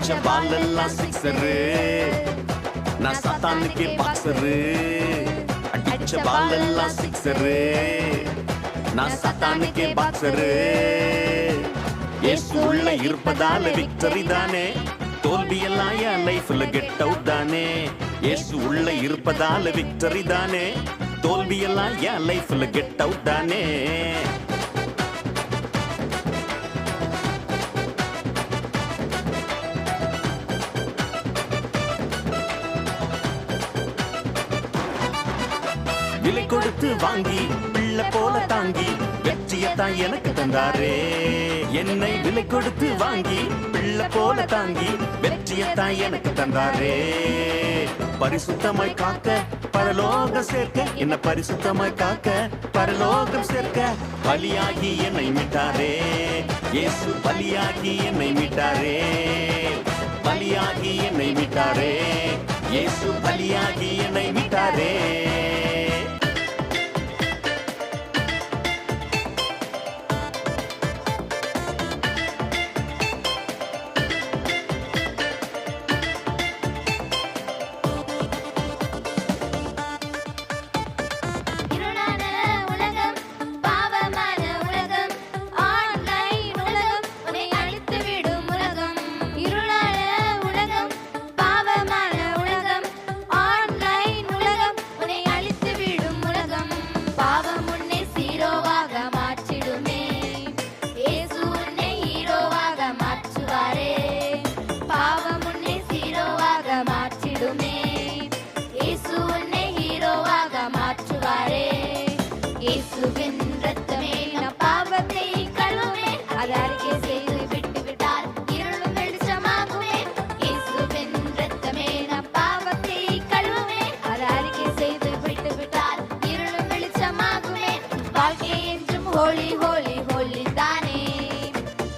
அடிச்ச பால் எல்லாம் சிக்ஸரு, நான் சாத்தானுக்கே பாக்ஸரு. அடிச்ச பால் எல்லாம் சிக்ஸரு, நான் சாத்தானுக்கே பாக்ஸரு. இயேசு உள்ள இருப்பதால விக்டரி தானே, தோல்வியெல்லாம் என் லைஃப்ல கெட் அவுட் தானே. இயேசு உள்ள இருப்பதால விக்டரி தானே, தோல்வியெல்லாம் என் லைஃப்ல கெட் அவுட் தானே. விலை கொடுத்து வாங்கி பிள்ளை போல தாங்கி வெற்றியத்தான் எனக்கு தந்தாரே. என்னை விலை கொடுத்து வாங்கி பிள்ளை போல தாங்கி வெற்றியத்தான் எனக்கு தந்தாரே. பரிசுத்தமாய் காக்க பரலோகம் சேர்க்க, என்ன பரிசுத்தமாய் காக்க பரலோகம் சேர்க்க, பலியாகி என்னை மீட்டாரே. இயேசு பலியாகி என்னை மீட்டாரே, பலியாகி என்னை மீட்டாரே. இயேசு பலியாகி என்னை மீட்டாரே. ஹோலி ஹோலி ஹோலி தானே,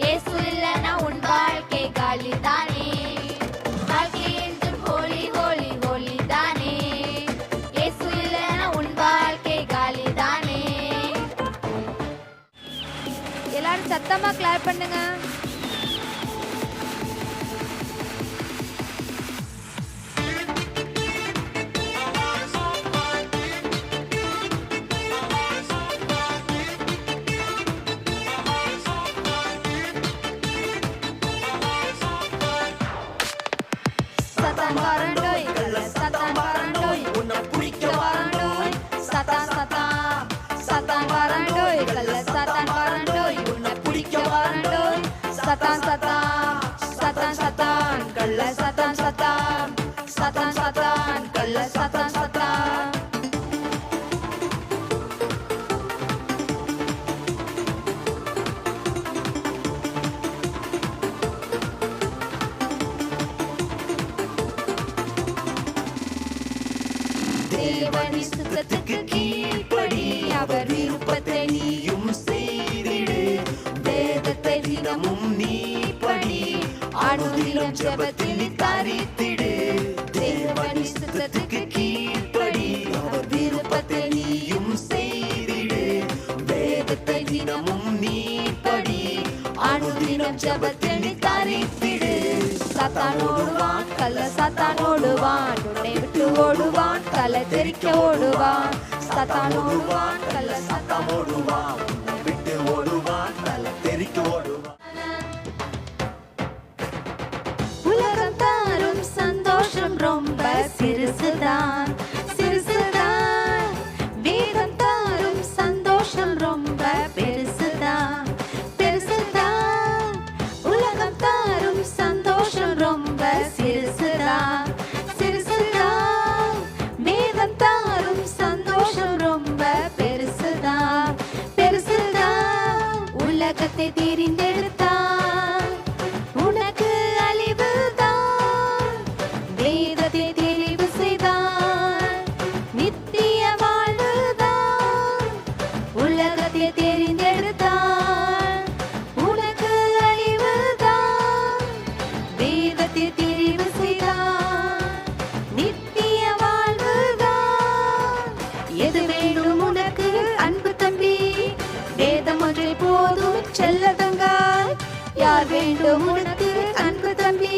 இயேசு இல்லைன்னா உன் வாழ்க்கை காலி தானே. வாழ்க்கை என்றும் ஹோலி ஹோலி ஹோலி தானே, இயேசு இல்லைன்னா உன் வாழ்க்கை காலி தானே. எல்லாரும் சத்தமா கிளாப் பண்ணுங்க. Satan barandoi, Satan barandoi, unna pudikka barandoi. Satan Satan, Satan barandoi, Satan barandoi, unna pudikka barandoi. Satan Satan, Satan Satan, kalla Satan Satan, Satan Satan, kalla Satan Satan. தேவனின் சித்தத்துக்கு கீழ்ப்படி, அவர் விருப்பத்தை நீயும் செய்திடு. வேதத்தை தினமும் நீ படி, அனுதினம் ஜெபத்தில் தரித்திடு. தேவனின் சித்தத்துக்கு கீழ்ப்படி, அவர் விருப்பத்தை நீயும் செய்திடு. வேதத்தை தினமும் நீ படி, அனுதினம் ஜெபத்தில் தரித்திடு. சாத்தான் ஓடுவான், கள்ள சாத்தான் ஓடுவான், உன்னை விட்டு ஓடுவான், தலை தெறிக்க ஓடுவான். சாத்தான் ஓடுவான், கள்ள சாத்தான் ஓடுவான், உன்னை விட்டு ஓடுவான், தலை தெறிக்க ஓடுவான். உலகம் தரும் சந்தோஷம் ரொம்ப சிறுசுதான், சிறுசுதான். வேதம் தரும் சந்தோஷம் ரொம்ப பெருசுதான், பெருசுதான். உலகம் தரும் சந்தோஷம் ரொம்ப சிறுசுதான், சிறுசுதான். வேதம் தரும் சந்தோஷம் ரொம்ப பெருசுதான், பெருசுதான். உலகத்தை தெரிந்தெடுத்தான், உனக்கு அழிவுதான். வேதத்தை தெளிவு செய்தான், நித்திய வாழ்வுதான். உலகத்தை தெரிந்தெடுத்தான், உனக்கு அழிவுதான். வேதத்தை தெரிவு செய்தான், நித்திய வாழ்வுதான். எது வேண்டும் உனக்கு அன்பு தம்பி, வேதம் ஒன்றே போதும் செல்ல தங்காய். யார் வேண்டும் உனக்கு அன்பு தம்பி,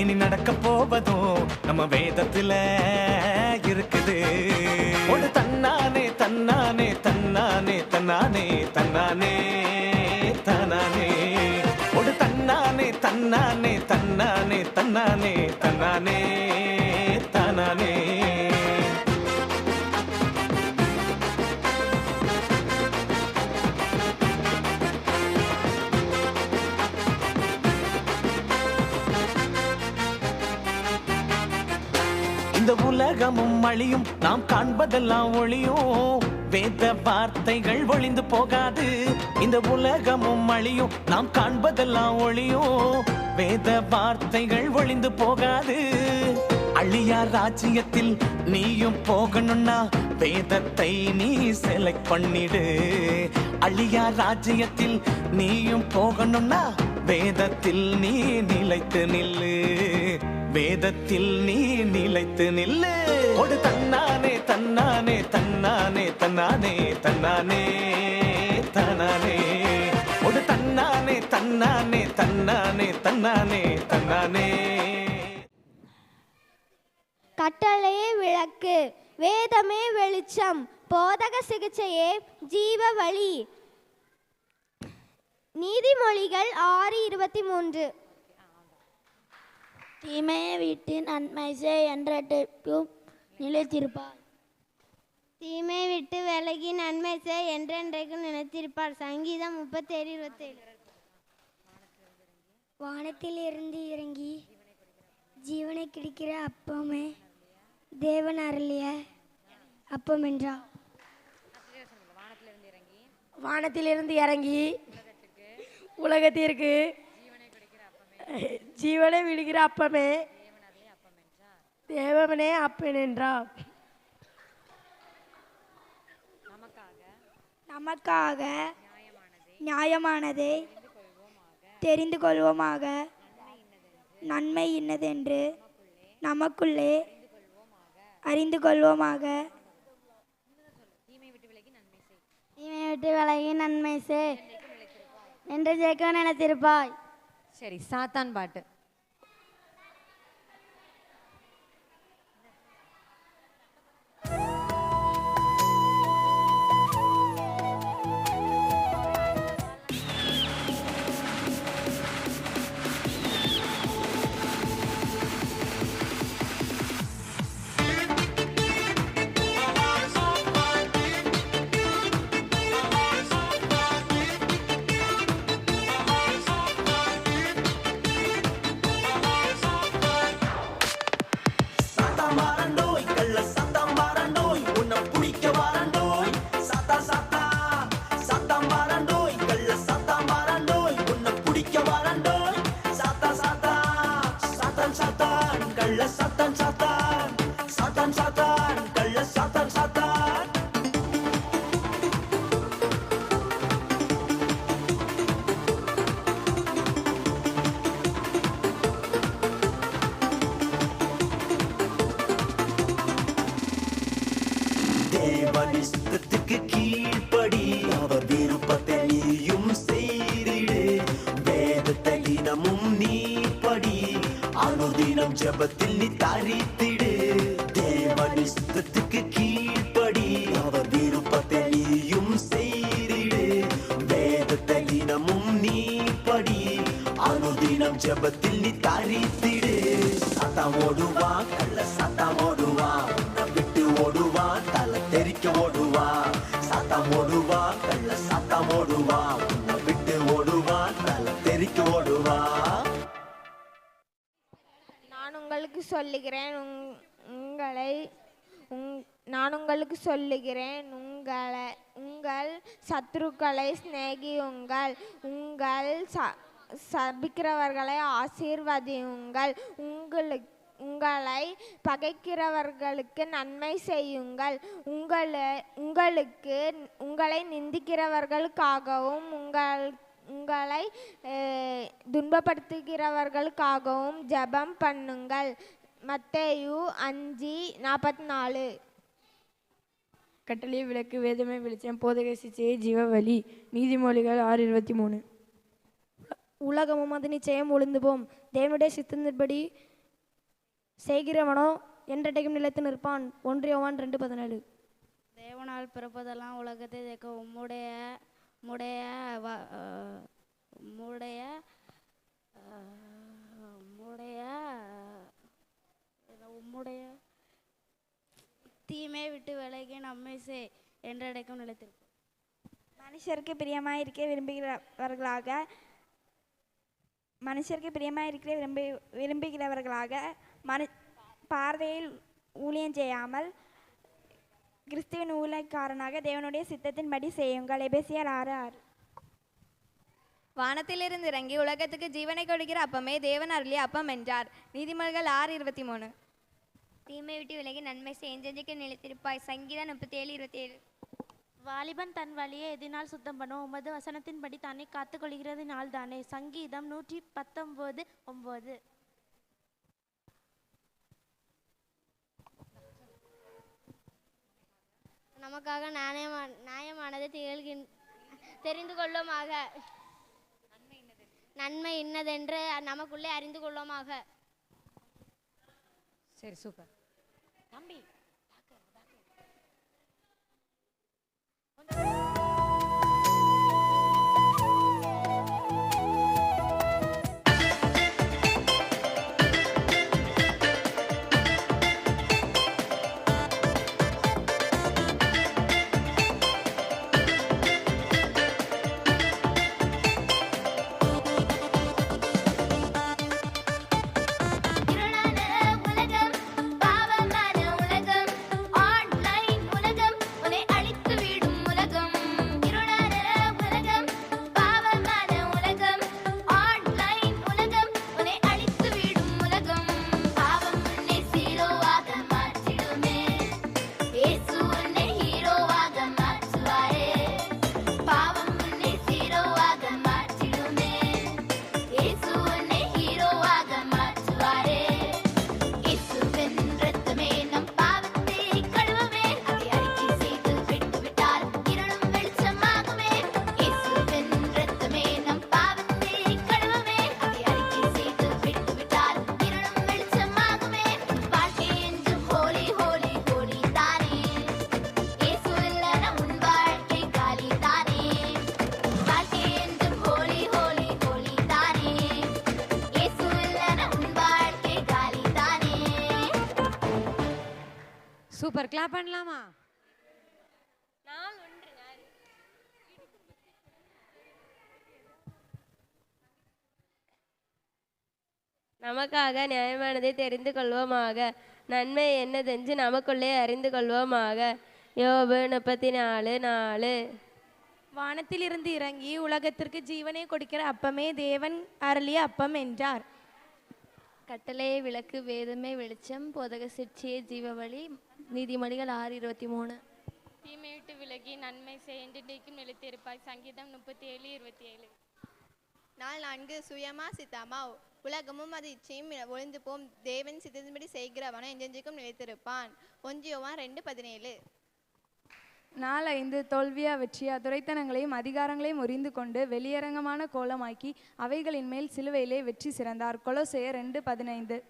இனி நடக்க போவதும் நம்ம வேதத்துல இருக்குது. ஒரு தன்னானே தன்னானே தன்னானே தன்னானே தன்னானே தன்னானே ஒரு தன்னானே தன்னானே தன்னானே தன்னானே தன்னானே தன்னானே. இந்த உலகமும் அழியும், நாம் காண்பதெல்லாம் ஒளியும், வேத வார்த்தைகள் ஒளிந்து போகாது. இந்த உலகமும் அழியும், நாம் காண்பதெல்லாம் ஒளியும், வேத வார்த்தைகள் ஒளிந்து போகாது. அழியா ராஜ்யத்தில் நீயும் போகணும்னா வேதத்தை நீ செலக்ட் பண்ணிடு. அழியா ராஜ்யத்தில் நீயும் போகணும்னா வேதத்தில் நீ நிலைத்து நில்லு. வேதத்தில் நீ நிலைத்து நில்லு. ஒரு தன்னானே தன்னானே தன்னானே தன்னானே தன்னானே தன்னானே ஒரு தன்னானே தன்னானே தன்னானே தன்னானே தன்னானே. கட்டளையே விளக்கு, வேதமே வெளிச்சம், போதக சிகிச்சையே ஜீவ வழி. நீதிமொழிகள் 6:23. தீமையை விட்டு நன்மை செய் என்றென்றைக்கும் நிலைத்திருப்பார். தீமை விட்டு விலகி நன்மை செய் என்றென்றைக்கும் நினைத்திருப்பார். சங்கீதம் 37:27. வானத்தில் இருந்து இறங்கி ஜீவனை கிடைக்கிற அப்பமே தேவன் அருளிய அப்பம் என்றார். வானத்திலிருந்து இறங்கி உலகத்திற்கு ஜீவனை விடுகிற அப்பமே தேவனே அப்பன் என்றார். நமக்காக நியாயமானதை தெரிந்து கொள்வோமாக. நன்மை இன்னதென்று நமக்குள்ளே அறிந்து கொள்வோமாக. தீமை விட்டு விலகி நன்மை செய் என்று ஜெயிக்க நினைத்திருப்பாய். சரி, சாத்தான் பாட்டு. தேவனிஷ்டத்துக்கு கீழ்ப்படி அவர் விருப்பத்தை நீயும் செய்திடு. வேதத்தை தினமும் நீ படி, அனுதினம் ஜெபத்தில் நீ தரித்திடு. தேவனிஷ்டத்துக்கு கீழ்ப்படி அவர் விருப்பத்தை நீயும் செய்திடு. வேதத்தை தினமும் நீ படி, அனுதினம் ஜெபத்தில் நீ தரித்திடு. சத்தம் ஓடுவா, கள்ள சத்தம் ஓடுவா, விட்டு ஓடுவா, தலை தெரிக்க ஓடுவா. சத்தம் ஓடுவா, கள்ள சத்தம் ஓடுவா, விட்டு ஓடுவா, தலை தெரிக்க ஓடுவா. நான் உங்களுக்கு சொல்லுகிறேன் உங்கள் சத்துருக்களை சிநேகியுங்கள், உங்கள் சபிக்கிறவர்களை ஆசீர்வதியுங்கள், உங்களை பகைக்கிறவர்களுக்கு நன்மை செய்யுங்கள், உங்களை நிந்திக்கிறவர்களுக்காகவும் உங்களை துன்பப்படுத்துகிறவர்களுக்காகவும் ஜெபம் பண்ணுங்கள். மத்தேயு 5:44. கட்டளையை விளக்கு, வேதமே வெளிச்சம், போதக சிச்சையை ஜீவ வழி. நீதிமொழிகள் 6:23. உலகமும் அது நிச்சயம் ஒளிந்து போம். தேவனுடைய சித்தத்தின்படி செய்கிறவனோ என்றைக்கும் நிலைத்து நிற்பான். 1 யோவான் 2:17. தேவனால் பிறப்பதெல்லாம் உலகத்தை தேக்க உம்முடைய தீமை விட்டு விலகி நம்மை என்றடைக்கும் நிலைத்திருப்போம். மனுஷருக்கு பிரியமாயிருக்க விரும்புகிறவர்களாக பார்வையில் ஊழியம் செய்யாமல் கிறிஸ்துவின் ஊழியக்காரனாக தேவனுடைய சித்தத்தின்படி செய்யுங்கள். எபேசியர் 6:6. வானத்திலிருந்து இறங்கி உலகத்துக்கு ஜீவனை கொடுக்கிற அப்பமே தேவன் அருளிய அப்பம் என்றார். நீதிமொழிகள் 6:23. தீமை விட்டு விலகி நன்மை செஞ்சதுக்கு நிலைத்திருப்பாய். சங்கீதம் 37:27. வாலிபன் தன் வழியை எதினால் சுத்தம் பண்ணும், உமது வசனத்தின்படி தன்னை காத்து கொள்கிறதுனால் தானே. சங்கீதம் 119:9. நமக்காக நியாயமானது தெரிந்து கொள்ளுமாக. நன்மை இன்னதென்று நமக்குள்ளே அறிந்து கொள்ளுமாக. சரி, சூப்பர். தம்பி சூப்பர். கிளாப் பண்ணலாமா? நமக்காக நியாயமானதை தெரிந்து கொள்வோமாக. நன்மை என்னதென்று நமக்குள்ளே அறிந்து கொள்வோமாக. யோபு 34:4. வானத்திலிருந்து இறங்கி உலகத்திற்கு ஜீவனை கொடுக்கிற அப்பமே தேவன் அருளிய அப்பம் என்றார். கட்டளையை விளக்கு, வேதமே வெளிச்சம், போதக சிற்சியே ஜீவவழி. நீதிமொழிகள் 6:23. தீமை விட்டு விலகி நன்மை என்றைக்கும் நிலைத்திருப்பாய். சங்கீதம் 37:27. 4 சுயமா சித்தாமா. உலகமும் அது இச்சையும் ஒளிந்து போம். தேவன் சித்தத்தின்படி செய்கிறவனோ என்றென்றைக்கும் நிலைத்திருப்பான். 1 யோவான் 2:17. 4 தோல்வியா வெற்றியா. துரைத்தனங்களையும் அதிகாரங்களையும் உரிந்து கொண்டு வெளியரங்கமான கோலமாக்கி அவைகளின் மேல் சிலுவையிலே வெற்றி சிறந்தார். கொலோசையர் 2:15.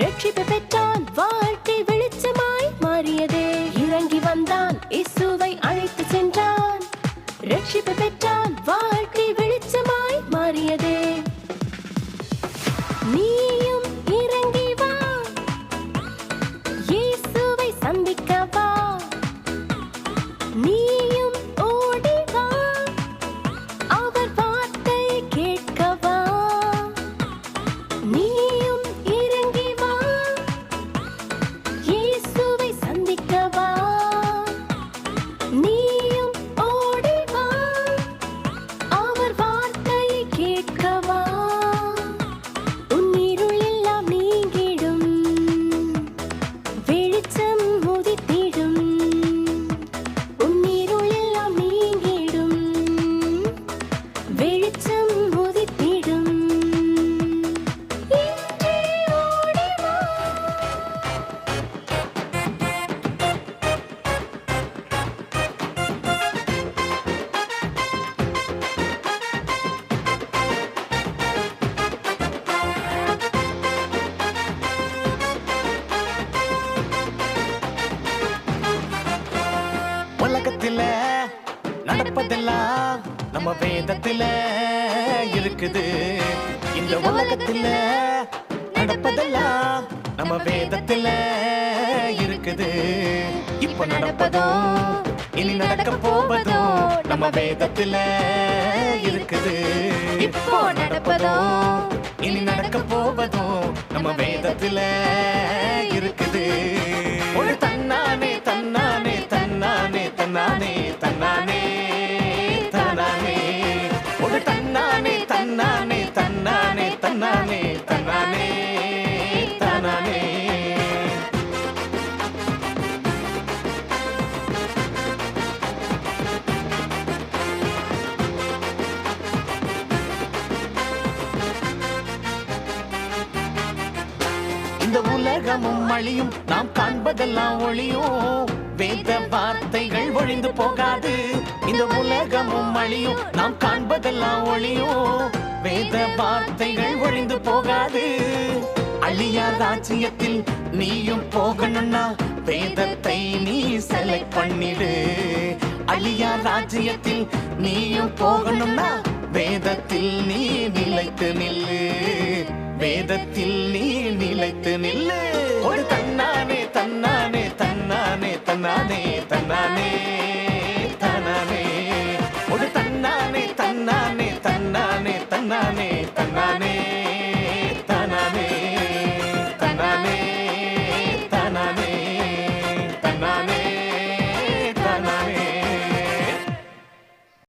ரட்சிப்பு பெற்றான், வாழ்க்கை வெளிச்சமாய் மாறியதே. இறங்கி நடப்பதெல்லாம் நம்ம வேதத்துல இருக்குது. இந்த உலகத்துல நடப்பதெல்லாம் நம்ம வேதத்துல இருக்குது. இப்ப நடப்பதும் இனி நடக்க போவதும் நம்ம வேதத்துல இருக்குது. இப்போ நடப்பதும் இனி நடக்க போவதும் நம்ம வேதத்துல இருக்குது. ஒரு தன்னானே தன்னானே தன்னானே தன்னானே தன்னானே தன்னானே ஒரு தன்னானே தன்னானே தன்னானே தன்னானே தன்னானே தன்னானே. இந்த உலகமும் அழியும், நாம் காண்பதெல்லாம் ஒளியும், வேத வார்த்தைகள் ஒழிந்து போகாது. இந்த உலகமும் அழியும், நாம் காண்பதெல்லாம் ஒளியும், வேத வார்த்தைகள் ஒழிந்து போகாது. அழியா ராஜ்யத்தில் நீயும் போகணும்னா வேதத்தை நீ செலக்ட் பண்ணிடு. அழியா ராஜ்யத்தில் நீயும் போகணும்னா வேதத்தில் நீ நிலைத்து நில்லு. வேதத்தில் நீ